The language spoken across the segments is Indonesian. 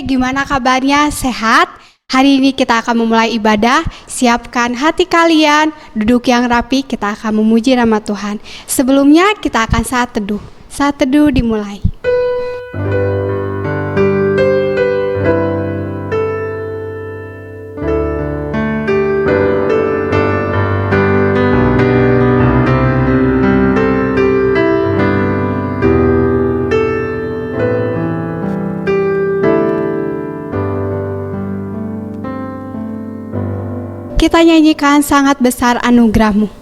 gimana kabarnya? Sehat? Hari ini kita akan memulai ibadah. Siapkan hati kalian, duduk yang rapi, kita akan memuji nama Tuhan. Sebelumnya kita akan saat teduh. Saat teduh dimulai. Kita nyanyikan sangat besar anugerah-Mu.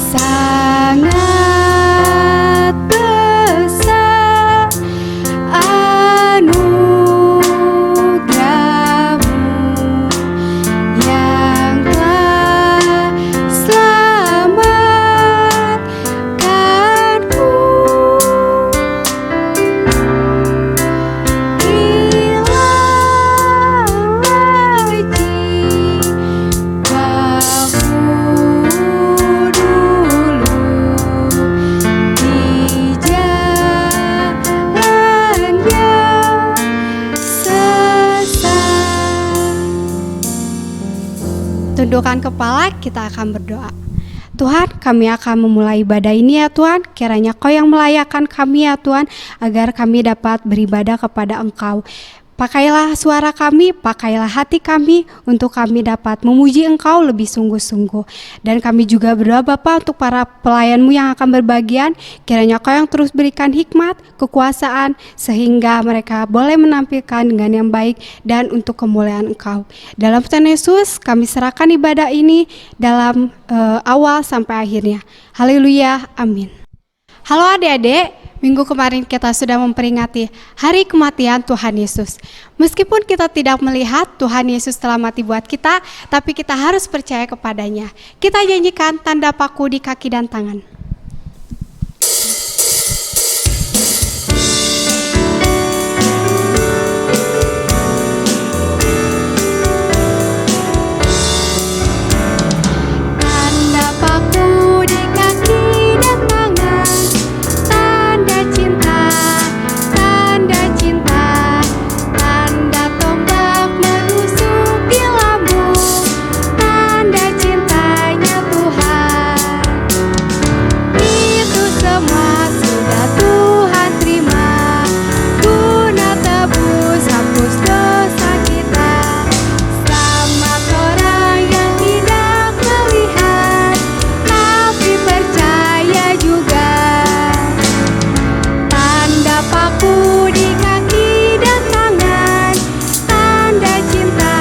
Sangat besar anugerah-Mu yang telah selamatkanku. Tundukkan kepala, kita akan berdoa. Tuhan, kami akan memulai ibadah ini ya Tuhan. Kiranya Kau yang melayakkan kami ya Tuhan, agar kami dapat beribadah kepada Engkau. Pakailah suara kami, pakailah hati kami, untuk kami dapat memuji Engkau lebih sungguh-sungguh. Dan kami juga berdoa Bapa untuk para pelayan-Mu yang akan berbagian. Kiranya Kau yang terus berikan hikmat, kekuasaan, sehingga mereka boleh menampilkan dengan yang baik dan untuk kemuliaan Engkau. Dalam Tuhan Yesus, kami serahkan ibadah ini dalam awal sampai akhirnya. Haleluya, amin. Halo adik-adik. Minggu kemarin kita sudah memperingati hari kematian Tuhan Yesus. Meskipun kita tidak melihat Tuhan Yesus telah mati buat kita, tapi kita harus percaya kepadanya. Kita nyanyikan tanda paku di kaki dan tangan. Tanda paku di kaki dan tangan, tanda cinta, tanda tombak menusuk di lambung, tanda cintanya Tuhan. Itu semua sudah Tuhan terima, guna tebus hapus dosa kita. Selamat orang yang tidak melihat, tapi percaya juga. Tanda paku di kaki dan tangan, tanda cinta,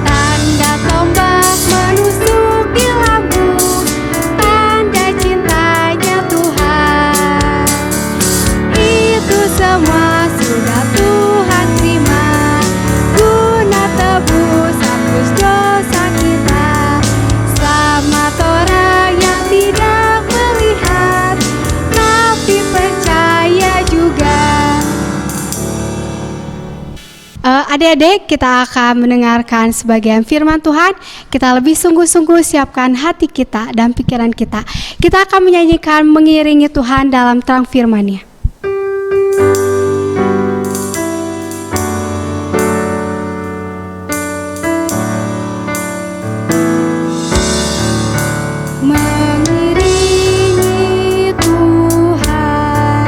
tanda tombak menusuk di lambung, tanda cintanya Tuhan. Itu semua sudah Tuhan terima, guna tebus hapus dosa kita. Selamat orang yang tidak melihat, tapi percaya juga. Adik-adik, kita akan mendengarkan sebagian firman Tuhan. Kita lebih sungguh-sungguh siapkan hati kita dan pikiran kita. Kita akan menyanyikan mengiringi Tuhan dalam terang firman-Nya. Mengiringi Tuhan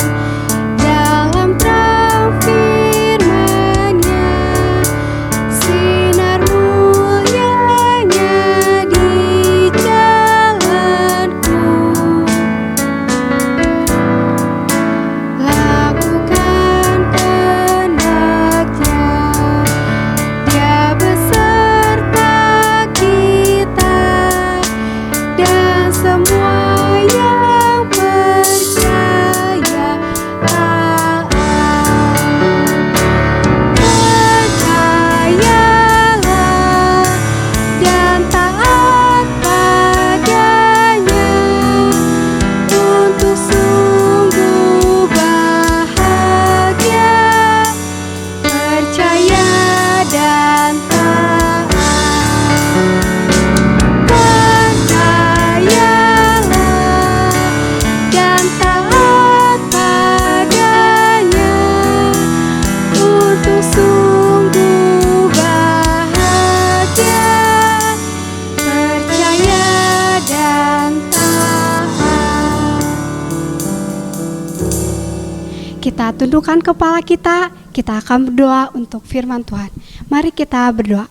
dalam terang firman-Nya, sinar mulianya di jalanku. kita tundukkan kepala kita akan berdoa untuk firman Tuhan. Mari kita berdoa.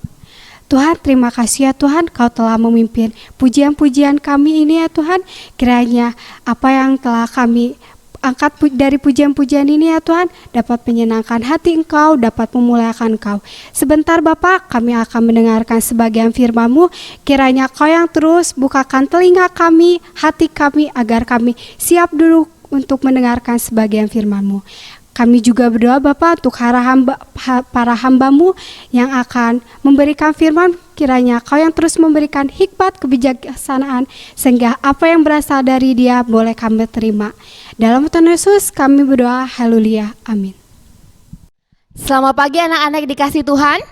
Tuhan, terima kasih ya Tuhan, Kau telah memimpin pujian-pujian kami ini ya Tuhan. Kiranya apa yang telah kami angkat dari pujian-pujian ini ya Tuhan dapat menyenangkan hati Engkau, dapat memuliakan Engkau. Sebentar Bapak, kami akan mendengarkan sebagian firman-Mu. Kiranya Kau yang terus bukakan telinga kami, hati kami, agar kami siap dulu untuk mendengarkan sebagian firman-Mu. Kami juga berdoa Bapa untuk para hamba-Mu yang akan memberikan firman, kiranya Kau yang terus memberikan hikmat kebijaksanaan sehingga apa yang berasal dari Dia boleh kami terima. Dalam Tuhan Yesus kami berdoa, haleluya, amin. Selamat pagi anak-anak dikasih Tuhan.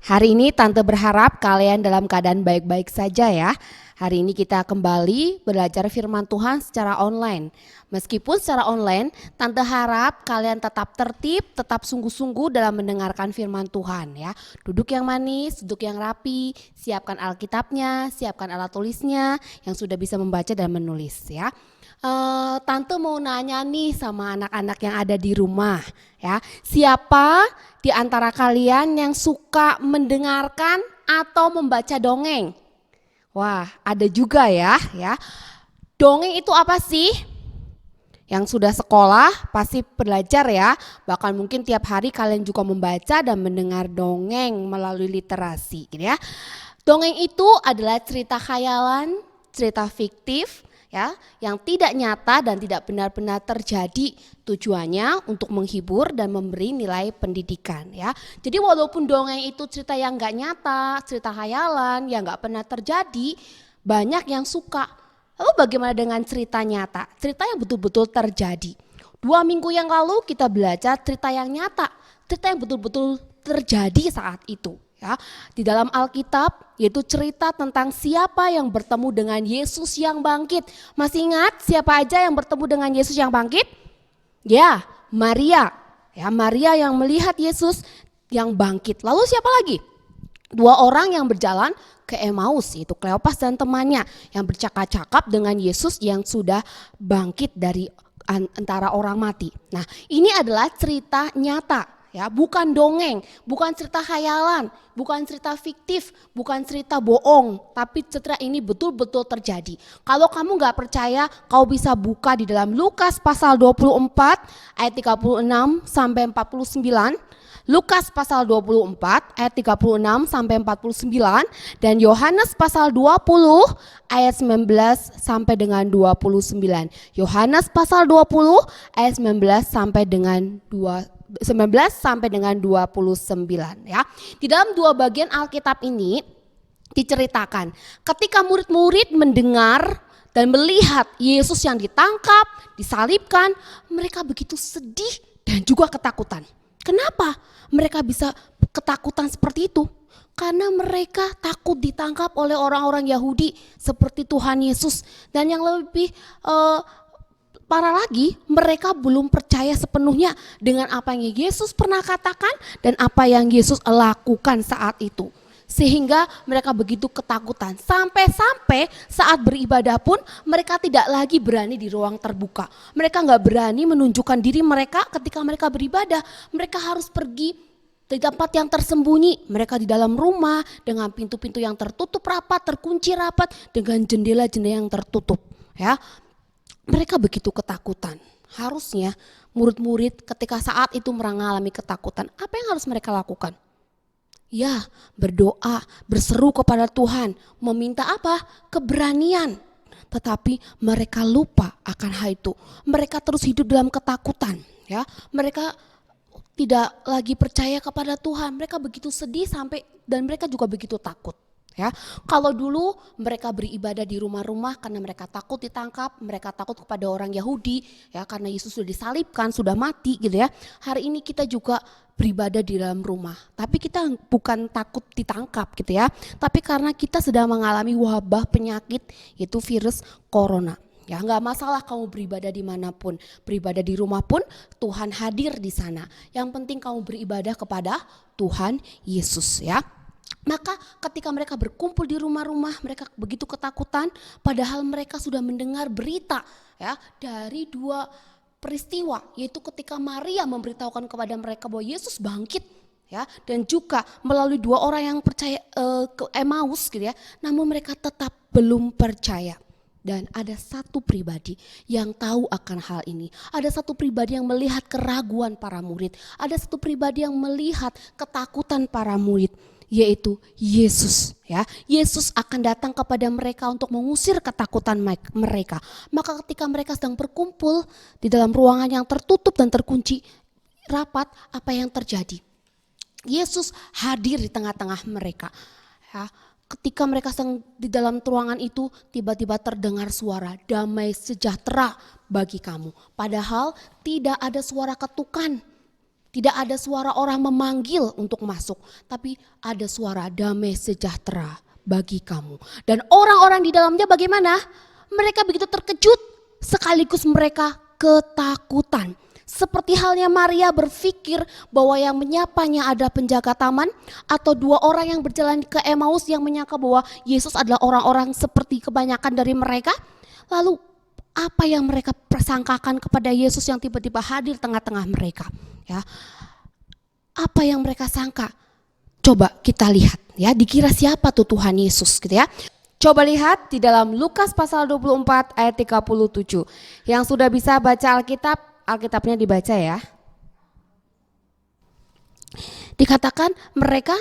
Hari ini Tante berharap kalian dalam keadaan baik-baik saja ya. Hari ini kita kembali belajar firman Tuhan secara online. Meskipun secara online, Tante harap kalian tetap tertib, tetap sungguh-sungguh dalam mendengarkan firman Tuhan ya. Duduk yang manis, duduk yang rapi, siapkan Alkitabnya, siapkan alat tulisnya yang sudah bisa membaca dan menulis ya. Tante mau nanya nih sama anak-anak yang ada di rumah ya. Siapa di antara kalian yang suka mendengarkan atau membaca dongeng? Wah, ada juga ya. Dongeng itu apa sih? Yang sudah sekolah pasti belajar ya. Bahkan mungkin tiap hari kalian juga membaca dan mendengar dongeng melalui literasi gitu ya. Dongeng itu adalah cerita khayalan, cerita fiktif ya, yang tidak nyata dan tidak benar-benar terjadi. Tujuannya untuk menghibur dan memberi nilai pendidikan ya. Jadi walaupun dongeng itu cerita yang gak nyata, cerita khayalan yang gak pernah terjadi, banyak yang suka. Lalu bagaimana dengan cerita nyata? Cerita yang betul-betul terjadi. 2 minggu yang lalu kita belajar cerita yang nyata, cerita yang betul-betul terjadi saat itu. Ya, di dalam Alkitab yaitu cerita tentang siapa yang bertemu dengan Yesus yang bangkit. Masih ingat siapa aja yang bertemu dengan Yesus yang bangkit? Ya, Maria. Ya, Maria yang melihat Yesus yang bangkit. Lalu siapa lagi? 2 orang yang berjalan ke Emmaus, yaitu Kleopas dan temannya yang bercakap-cakap dengan Yesus yang sudah bangkit dari antara orang mati. Nah, ini adalah cerita nyata. Ya, bukan dongeng, bukan cerita khayalan, bukan cerita fiktif, bukan cerita bohong, tapi cerita ini betul-betul terjadi. Kalau kamu gak percaya, kau bisa buka di dalam Lukas pasal 24 ayat 36 sampai 49, Lukas pasal 24 ayat 36 sampai 49, dan Yohanes pasal 20 ayat 19 sampai dengan 29. Yohanes pasal 20 ayat 19 sampai dengan 19 sampai dengan 29 ya. Di dalam 2 bagian Alkitab ini diceritakan ketika murid-murid mendengar dan melihat Yesus yang ditangkap, disalibkan, mereka begitu sedih dan juga ketakutan. Kenapa mereka bisa ketakutan seperti itu? Karena mereka takut ditangkap oleh orang-orang Yahudi seperti Tuhan Yesus, dan yang lebih parah lagi, mereka belum percaya sepenuhnya dengan apa yang Yesus pernah katakan dan apa yang Yesus lakukan saat itu. Sehingga mereka begitu ketakutan. Sampai-sampai saat beribadah pun mereka tidak lagi berani di ruang terbuka. Mereka gak berani menunjukkan diri mereka ketika mereka beribadah. Mereka harus pergi di tempat yang tersembunyi. Mereka di dalam rumah dengan pintu-pintu yang tertutup rapat, terkunci rapat, dengan jendela-jendela yang tertutup ya. Mereka begitu ketakutan. Harusnya murid-murid ketika saat itu mengalami ketakutan, apa yang harus mereka lakukan? Ya, berdoa, berseru kepada Tuhan, meminta apa? Keberanian. Tetapi mereka lupa akan hal itu. Mereka terus hidup dalam ketakutan, ya. Mereka tidak lagi percaya kepada Tuhan. Mereka begitu sedih dan mereka juga begitu takut. Ya, kalau dulu mereka beribadah di rumah-rumah karena mereka takut ditangkap, mereka takut kepada orang Yahudi, ya, karena Yesus sudah disalibkan, sudah mati gitu ya. Hari ini kita juga beribadah di dalam rumah, tapi kita bukan takut ditangkap gitu ya, tapi karena kita sedang mengalami wabah penyakit, yaitu virus corona. Ya, nggak masalah kamu beribadah dimanapun, beribadah di rumah pun Tuhan hadir di sana. Yang penting kamu beribadah kepada Tuhan Yesus ya. Maka ketika mereka berkumpul di rumah-rumah, mereka begitu ketakutan, padahal mereka sudah mendengar berita ya dari 2 peristiwa, yaitu ketika Maria memberitahukan kepada mereka bahwa Yesus bangkit, ya, dan juga melalui 2 orang yang percaya ke Emmaus gitu ya, namun mereka tetap belum percaya. Dan ada satu pribadi yang tahu akan hal ini. Ada satu pribadi yang melihat keraguan para murid. Ada satu pribadi yang melihat ketakutan para murid, yaitu Yesus, ya. Yesus akan datang kepada mereka untuk mengusir ketakutan mereka. Maka ketika mereka sedang berkumpul di dalam ruangan yang tertutup dan terkunci rapat, apa yang terjadi? Yesus hadir di tengah-tengah mereka, ya. Ketika mereka sedang di dalam ruangan itu, tiba-tiba terdengar suara, damai sejahtera bagi kamu. Padahal tidak ada suara ketukan, tidak ada suara orang memanggil untuk masuk, tapi ada suara damai sejahtera bagi kamu. Dan orang-orang di dalamnya bagaimana? Mereka begitu terkejut, sekaligus mereka ketakutan. Seperti halnya Maria berpikir bahwa yang menyapanya adalah penjaga taman, atau 2 orang yang berjalan ke Emmaus yang menyangka bahwa Yesus adalah orang-orang seperti kebanyakan dari mereka. Lalu apa yang mereka persangkakan kepada Yesus yang tiba-tiba hadir tengah-tengah mereka, ya? Apa yang mereka sangka? Coba kita lihat, ya, dikira siapa tuh Tuhan Yesus gitu ya. Coba lihat di dalam Lukas pasal 24 ayat 37. Yang sudah bisa baca Alkitabnya dibaca ya. Dikatakan mereka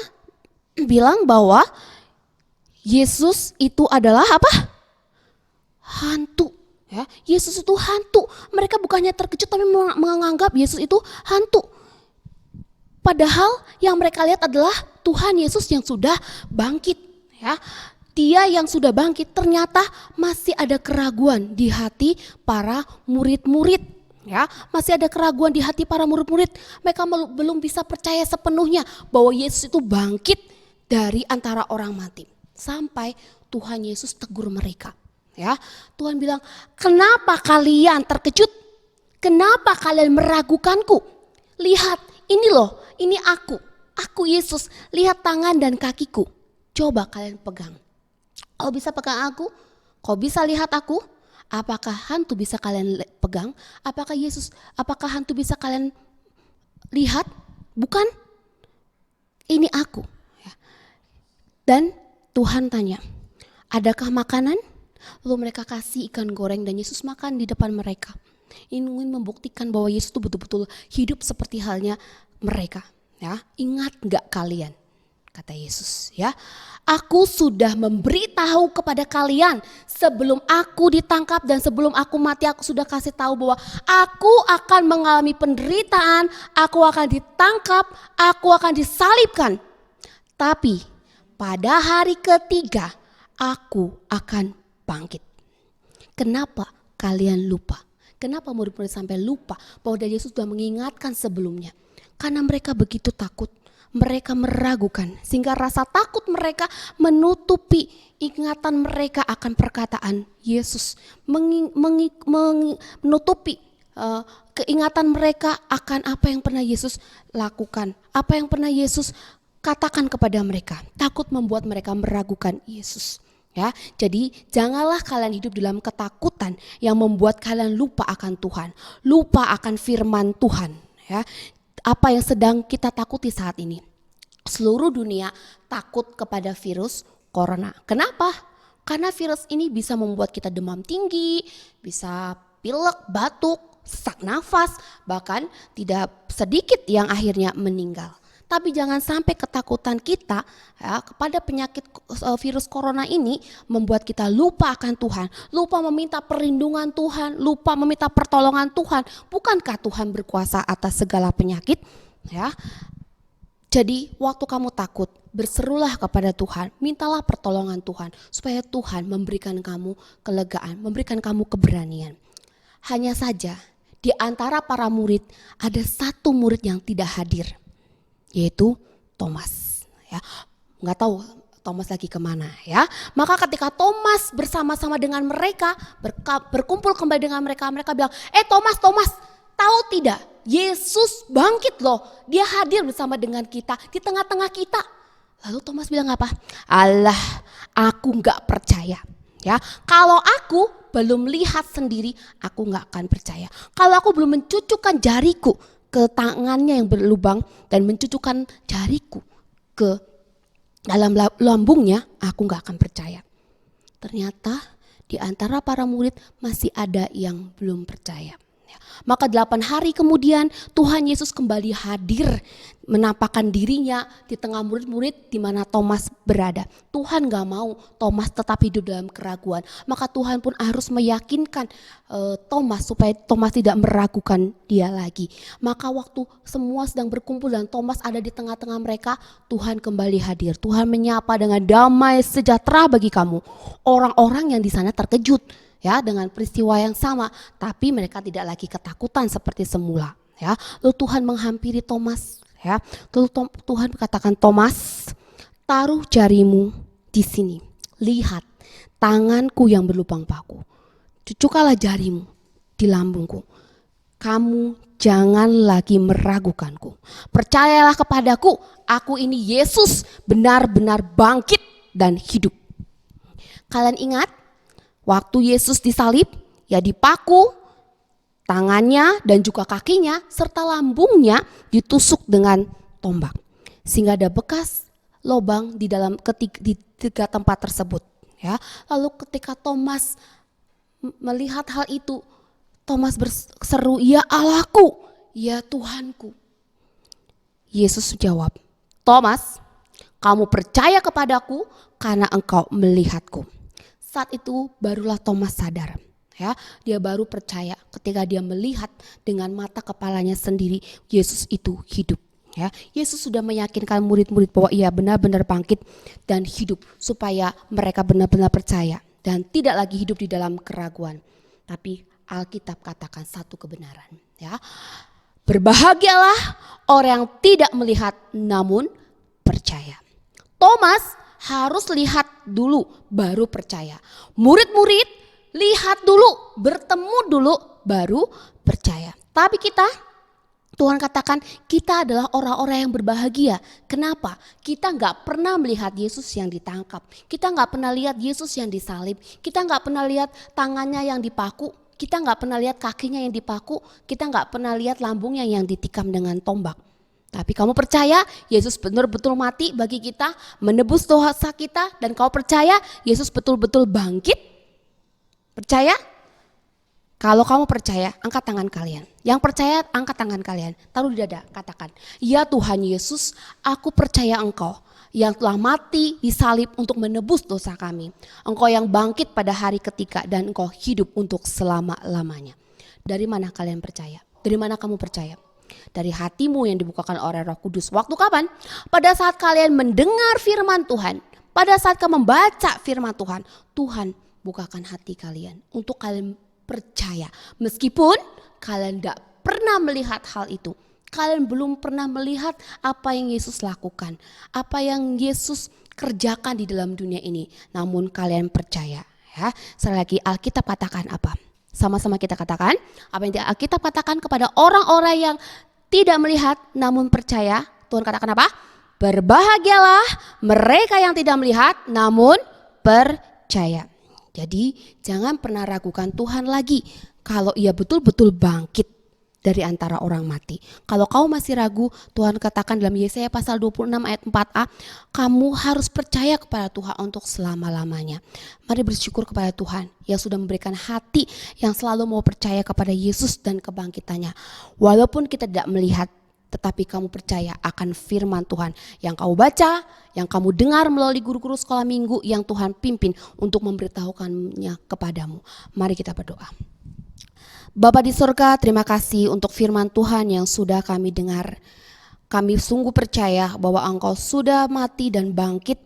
bilang bahwa Yesus itu adalah apa? Hantu, ya. Yesus itu hantu. Mereka bukannya terkejut tapi menganggap Yesus itu hantu. Padahal yang mereka lihat adalah Tuhan Yesus yang sudah bangkit, ya. Dia yang sudah bangkit, ternyata masih ada keraguan di hati para murid-murid. Ya, masih ada keraguan di hati para murid-murid. Mereka belum bisa percaya sepenuhnya bahwa Yesus itu bangkit dari antara orang mati. Sampai Tuhan Yesus tegur mereka. Ya, Tuhan bilang, "Kenapa kalian terkejut? Kenapa kalian meragukanku? Lihat, ini loh, ini aku Yesus. Lihat tangan dan kakiku. Coba kalian pegang. Kau bisa pegang aku? Kau bisa lihat aku? Apakah hantu bisa kalian pegang? Apakah hantu bisa kalian lihat? Bukan, ini aku." Dan Tuhan tanya, "Adakah makanan?" Lalu mereka kasih ikan goreng dan Yesus makan di depan mereka. Ingin membuktikan bahwa Yesus itu betul-betul hidup seperti halnya mereka. Ya, ingat gak kalian? Kata Yesus, ya, "Aku sudah memberitahu kepada kalian sebelum aku ditangkap dan sebelum aku mati, aku sudah kasih tahu bahwa aku akan mengalami penderitaan, aku akan ditangkap, aku akan disalibkan. Tapi pada hari ketiga aku akan bangkit." Kenapa kalian lupa? Kenapa murid-murid sampai lupa bahwa Yesus sudah mengingatkan sebelumnya? Karena mereka begitu takut. Mereka meragukan sehingga rasa takut mereka menutupi ingatan mereka akan perkataan Yesus, menutupi keingatan mereka akan apa yang pernah Yesus lakukan, apa yang pernah Yesus katakan kepada mereka. Takut membuat mereka meragukan Yesus. Ya, jadi janganlah kalian hidup dalam ketakutan yang membuat kalian lupa akan Tuhan, lupa akan firman Tuhan. Ya, apa yang sedang kita takuti saat ini? Seluruh dunia takut kepada virus corona. Kenapa? Karena virus ini bisa membuat kita demam tinggi, bisa pilek, batuk, sesak nafas, bahkan tidak sedikit yang akhirnya meninggal. Tapi jangan sampai ketakutan kita, ya, kepada penyakit virus corona ini membuat kita lupa akan Tuhan, lupa meminta perlindungan Tuhan, lupa meminta pertolongan Tuhan. Bukankah Tuhan berkuasa atas segala penyakit? Ya. Jadi waktu kamu takut, berserulah kepada Tuhan, mintalah pertolongan Tuhan supaya Tuhan memberikan kamu kelegaan, memberikan kamu keberanian. Hanya saja di antara para murid ada satu murid yang tidak hadir, yaitu Thomas. Ya, nggak tahu Thomas lagi kemana, ya. Maka ketika Thomas bersama-sama dengan mereka berkumpul kembali dengan mereka, mereka bilang, Thomas, tahu tidak? Yesus bangkit loh, dia hadir bersama dengan kita, di tengah-tengah kita. Lalu Thomas bilang apa? "Allah, aku gak percaya." Ya, kalau aku belum lihat sendiri, aku nggak akan percaya. Kalau aku belum mencucukkan jariku ke tangannya yang berlubang dan mencucukkan jariku ke dalam lambungnya, aku nggak akan percaya. Ternyata di antara para murid masih ada yang belum percaya. Maka 8 hari kemudian Tuhan Yesus kembali hadir, menampakkan dirinya di tengah murid-murid di mana Thomas berada. Tuhan gak mau Thomas tetap hidup dalam keraguan. Maka Tuhan pun harus meyakinkan Thomas supaya Thomas tidak meragukan dia lagi. Maka waktu semua sedang berkumpul dan Thomas ada di tengah-tengah mereka, Tuhan kembali hadir. Tuhan menyapa dengan damai sejahtera bagi kamu. Orang-orang yang di sana terkejut ya dengan peristiwa yang sama, tapi mereka tidak lagi ketakutan seperti semula. Ya, lalu Tuhan menghampiri Thomas. Ya, lalu Tuhan berkatakan, Thomas, taruh jarimu di sini. Lihat tanganku yang berlubang paku. Cucukkanlah jarimu di lambungku. Kamu jangan lagi meragukanku. Percayalah kepadaku. Aku ini Yesus benar-benar bangkit dan hidup. Kalian ingat? Waktu Yesus disalib, ya dipaku, tangannya dan juga kakinya serta lambungnya ditusuk dengan tombak. Sehingga ada bekas lubang di dalam di 3 tempat tersebut. Ya. Lalu ketika Thomas melihat hal itu, Thomas berseru, ya Allahku, ya Tuhanku. Yesus jawab, Thomas, kamu percaya kepadaku karena engkau melihatku. Saat itu barulah Thomas sadar, ya, dia baru percaya ketika dia melihat dengan mata kepalanya sendiri Yesus itu hidup. Ya, Yesus sudah meyakinkan murid-murid bahwa ia benar-benar bangkit dan hidup supaya mereka benar-benar percaya dan tidak lagi hidup di dalam keraguan. Tapi Alkitab katakan satu kebenaran, ya. Berbahagialah orang yang tidak melihat namun percaya. Thomas harus lihat dulu baru percaya. Murid-murid lihat dulu, bertemu dulu baru percaya. Tapi kita, Tuhan katakan kita adalah orang-orang yang berbahagia. Kenapa? Kita gak pernah melihat Yesus yang ditangkap. Kita gak pernah lihat Yesus yang disalib. Kita gak pernah lihat tangannya yang dipaku. Kita gak pernah lihat kakinya yang dipaku. Kita gak pernah lihat lambungnya yang ditikam dengan tombak. Tapi kamu percaya Yesus betul-betul mati bagi kita, menebus dosa kita, dan kau percaya Yesus betul-betul bangkit? Percaya? Kalau kamu percaya, angkat tangan kalian. Yang percaya, angkat tangan kalian. Taruh di dada, katakan, ya Tuhan Yesus, aku percaya Engkau yang telah mati disalib untuk menebus dosa kami. Engkau yang bangkit pada hari ketiga dan Engkau hidup untuk selama-lamanya. Dari mana kalian percaya? Dari mana kamu percaya? Dari hatimu yang dibukakan oleh Roh Kudus. Waktu kapan? Pada saat kalian mendengar firman Tuhan. Pada saat kamu membaca firman Tuhan. Tuhan bukakan hati kalian untuk kalian percaya. Meskipun kalian tidak pernah melihat hal itu. Kalian belum pernah melihat apa yang Yesus lakukan. Apa yang Yesus kerjakan di dalam dunia ini. Namun kalian percaya. Ya. Sekali lagi Alkitab katakan apa? Sama-sama kita katakan, apa yang Alkitab katakan kepada orang-orang yang tidak melihat namun percaya. Tuhan katakan apa? Berbahagialah mereka yang tidak melihat namun percaya. Jadi jangan pernah ragukan Tuhan lagi kalau ia betul-betul bangkit dari antara orang mati. Kalau kau masih ragu, Tuhan katakan dalam Yesaya pasal 26 ayat 4a, kamu harus percaya kepada Tuhan untuk selama-lamanya. Mari bersyukur kepada Tuhan yang sudah memberikan hati yang selalu mau percaya kepada Yesus dan kebangkitannya. Walaupun kita tidak melihat, tetapi kamu percaya akan firman Tuhan yang kau baca, yang kamu dengar melalui guru-guru sekolah minggu yang Tuhan pimpin untuk memberitahukannya kepadamu. Mari kita berdoa. Bapa di surga, terima kasih untuk firman Tuhan yang sudah kami dengar. Kami sungguh percaya bahwa Engkau sudah mati dan bangkit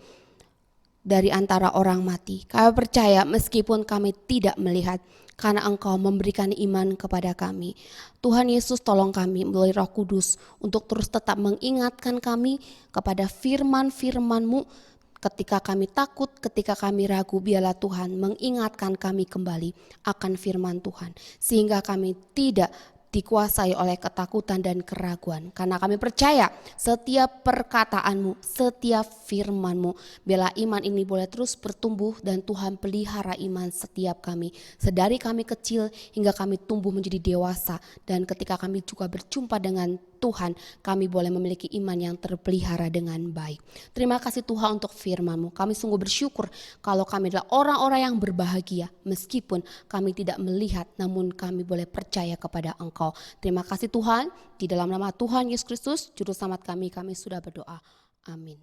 dari antara orang mati. Kami percaya meskipun kami tidak melihat, karena Engkau memberikan iman kepada kami. Tuhan Yesus, tolong kami melalui Roh Kudus untuk terus tetap mengingatkan kami kepada firman-firman-Mu. Ketika kami takut, ketika kami ragu, biarlah Tuhan mengingatkan kami kembali akan firman Tuhan. Sehingga kami tidak dikuasai oleh ketakutan dan keraguan. Karena kami percaya setiap perkataanmu, setiap firmanmu, biarlah iman ini boleh terus bertumbuh dan Tuhan pelihara iman setiap kami. Sedari kami kecil hingga kami tumbuh menjadi dewasa, dan ketika kami juga berjumpa dengan Tuhan, kami boleh memiliki iman yang terpelihara dengan baik. Terima kasih Tuhan untuk firman-Mu. Kami sungguh bersyukur kalau kami adalah orang-orang yang berbahagia meskipun kami tidak melihat, namun kami boleh percaya kepada Engkau. Terima kasih Tuhan, di dalam nama Tuhan Yesus Kristus, Juru Selamat kami sudah berdoa. Amin.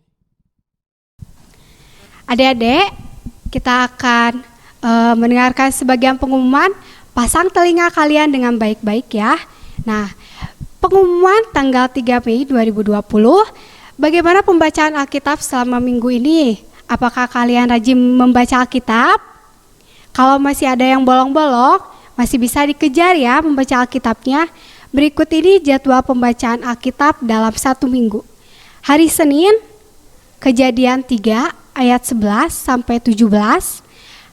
Adik-adik, kita akan mendengarkan sebagian pengumuman. Pasang telinga kalian dengan baik-baik ya. Nah, pengumuman tanggal 3 Mei 2020, bagaimana pembacaan Alkitab selama minggu ini? Apakah kalian rajin membaca Alkitab? Kalau masih ada yang bolong-bolong, masih bisa dikejar ya membaca Alkitabnya. Berikut ini jadwal pembacaan Alkitab dalam 1 minggu. Hari Senin, Kejadian 3 ayat 11 sampai 17.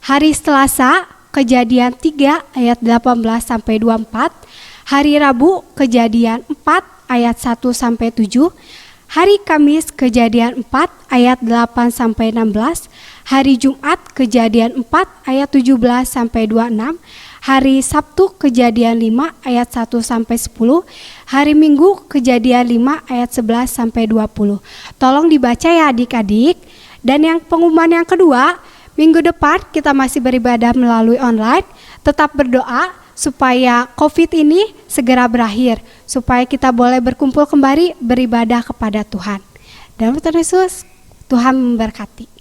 Hari Selasa, Kejadian 3 ayat 18 sampai 24. Hari Rabu, Kejadian 4 ayat 1 sampai 7. Hari Kamis, Kejadian 4 ayat 8 sampai 16. Hari Jumat, Kejadian 4 ayat 17 sampai 26. Hari Sabtu, Kejadian 5 ayat 1 sampai 10. Hari Minggu, Kejadian 5 ayat 11 sampai 20. Tolong dibaca ya adik-adik. Dan yang pengumuman yang kedua, minggu depan kita masih beribadah melalui online. Tetap berdoa supaya COVID ini segera berakhir, supaya kita boleh berkumpul kembali beribadah kepada Tuhan. Dalam Tuhan Yesus, Tuhan memberkati.